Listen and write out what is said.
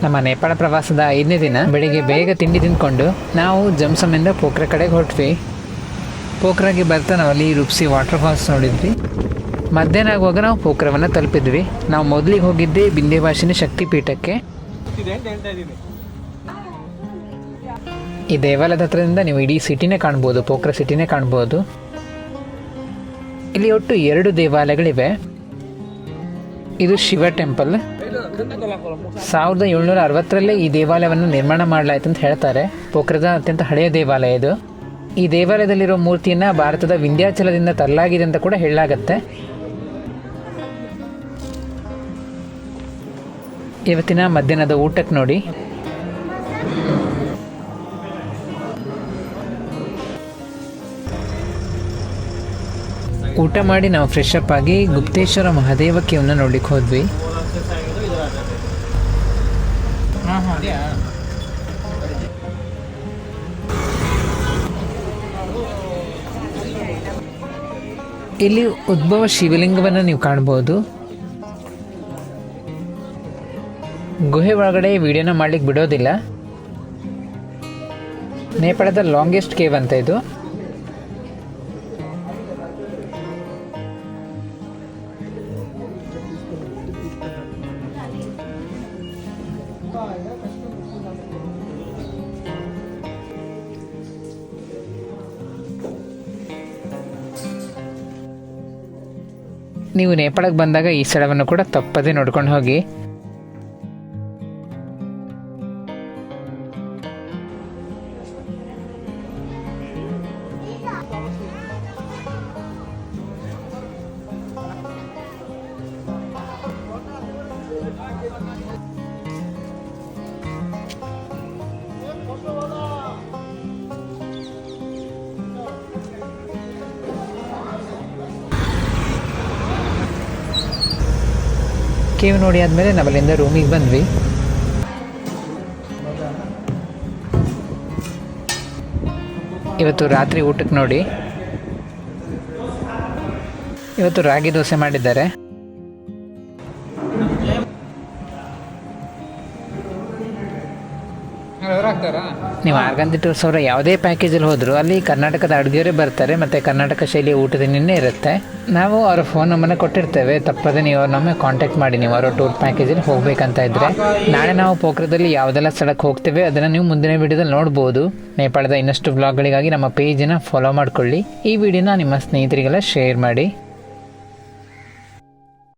ನಮ್ಮ ನೇಪಾಳ ಪ್ರವಾಸದ 5ನೇ ದಿನ ಬೆಳಿಗ್ಗೆ ಬೇಗ ತಿಂಡಿ ತಿಂದ್ಕೊಂಡು ನಾವು ಜಮ್ಸಮಿಂದ ಪೋಖ್ರಾ ಕಡೆಗೆ ಹೊರಟ್ವಿ. ಪೋಖ್ರಾಗೆ ಬರ್ತಾ ನಾವು ಅಲ್ಲಿ ರುಪ್ಸಿ ವಾಟರ್ ಫಾಲ್ಸ್ ನೋಡಿದ್ವಿ. ಮಧ್ಯಾಹ್ನ ಆಗುವಾಗ ನಾವು ಪೋಖ್ರಾವನ್ನು ತಲುಪಿದ್ವಿ. ನಾವು ಮೊದಲಿಗೆ ಹೋಗಿದ್ದೆ ವಿಂಧ್ಯವಾಸಿನಿ ಶಕ್ತಿಪೀಠಕ್ಕೆ. ಈ ದೇವಾಲಯದ ಹತ್ರದಿಂದ ನೀವು ಇಡೀ ಸಿಟಿನೇ ಕಾಣ್ಬೋದು, ಪೋಖ್ರಾ ಸಿಟಿನೇ ಕಾಣ್ಬೋದು. ಇಲ್ಲಿ ಒಟ್ಟು 2 ದೇವಾಲಯಗಳಿವೆ. ಇದು ಶಿವ ಟೆಂಪಲ್. 1760ರಲ್ಲಿ ಈ ದೇವಾಲಯವನ್ನು ನಿರ್ಮಾಣ ಮಾಡಲಾಯಿತು ಅಂತ ಹೇಳ್ತಾರೆ. ಪೋಖ್ರಾದ ಅತ್ಯಂತ ಹಳೆಯ ದೇವಾಲಯ ಇದು. ಈ ದೇವಾಲಯದಲ್ಲಿರೋ ಮೂರ್ತಿಯನ್ನು ಭಾರತದ ವಿಂಧ್ಯಾಚಲದಿಂದ ತರಲಾಗಿದೆ ಅಂತ ಕೂಡ ಹೇಳಲಾಗತ್ತೆ. ಇವತ್ತಿನ ಮಧ್ಯಾಹ್ನದ ಊಟಕ್ಕೆ ನೋಡಿ, ಊಟ ಮಾಡಿ ನಾವು ಫ್ರೆಶ್ ಅಪ್ ಆಗಿ ಗುಪ್ತೇಶ್ವರ ಮಹಾದೇವ ಕೇವ್ನ ನೋಡ್ಲಿಕ್ಕೆ ಹೋದ್ವಿ. ಇಲ್ಲಿ ಉದ್ಭವ ಶಿವಲಿಂಗವನ್ನು ನೀವು ಕಾಣ್ಬೋದು. ಗುಹೆ ಒಳಗಡೆ ವಿಡಿಯೋನ ಮಾಡ್ಲಿಕ್ಕೆ ಬಿಡೋದಿಲ್ಲ. ನೇಪಾಳದ ಲಾಂಗೆಸ್ಟ್ ಕೇವ್ ಅಂತ ಇದು. ನೀವು ನೇಪಾಳಕ್ಕೆ ಬಂದಾಗ ಈ ಸ್ಥಳವನ್ನು ಕೂಡ ತಪ್ಪದೇ ನೋಡ್ಕೊಂಡು ಹೋಗಿ. ಕೇವ್ ನೋಡಿ ಆದಮೇಲೆ ನಾವಲ್ಲಿಂದ ರೂಮಿಗೆ ಬಂದ್ವಿ. ಇವತ್ತು ರಾತ್ರಿ ಊಟಕ್ಕೆ ನೋಡಿ, ಇವತ್ತು ರಾಗಿ ದೋಸೆ ಮಾಡಿದ್ದಾರೆ. ನೀವು ಆರ್ಗಂದಿ ಟೂರ್ಸ್ ಅವರ ಯಾವುದೇ ಪ್ಯಾಕೇಜಲ್ಲಿ ಹೋದರೂ ಅಲ್ಲಿ ಕರ್ನಾಟಕದ ಅಡುಗೆಯವರೇ ಬರ್ತಾರೆ ಮತ್ತು ಕರ್ನಾಟಕ ಶೈಲಿಯ ಊಟದ ತಿಂಡಿನೇ ಇರುತ್ತೆ. ನಾವು ಅವರ ಫೋನ್ ನಂಬರ್ನ ಕೊಟ್ಟಿರ್ತೇವೆ. ತಪ್ಪದೆ ನೀವು ಅವ್ರನ್ನೊಮ್ಮೆ ಕಾಂಟ್ಯಾಕ್ಟ್ ಮಾಡಿ, ನೀವು ಅವರ ಟೂರ್ ಪ್ಯಾಕೇಜಲ್ಲಿ ಹೋಗಬೇಕಂತ ಇದ್ದರೆ. ನಾಳೆ ನಾವು ಪೋಖ್ರಾದಲ್ಲಿ ಯಾವುದೆಲ್ಲ ಸ್ಥಳಕ್ಕೆ ಹೋಗ್ತೇವೆ ಅದನ್ನು ನೀವು ಮುಂದಿನ ವಿಡಿಯೋದಲ್ಲಿ ನೋಡ್ಬೋದು. ನೇಪಾಳದ ಇನ್ನಷ್ಟು ವ್ಲಾಗ್ಗಳಿಗಾಗಿ ನಮ್ಮ ಪೇಜನ್ನು ಫಾಲೋ ಮಾಡಿಕೊಳ್ಳಿ. ಈ ವಿಡಿಯೋನ ನಿಮ್ಮ ಸ್ನೇಹಿತರಿಗೆಲ್ಲ ಶೇರ್ ಮಾಡಿ.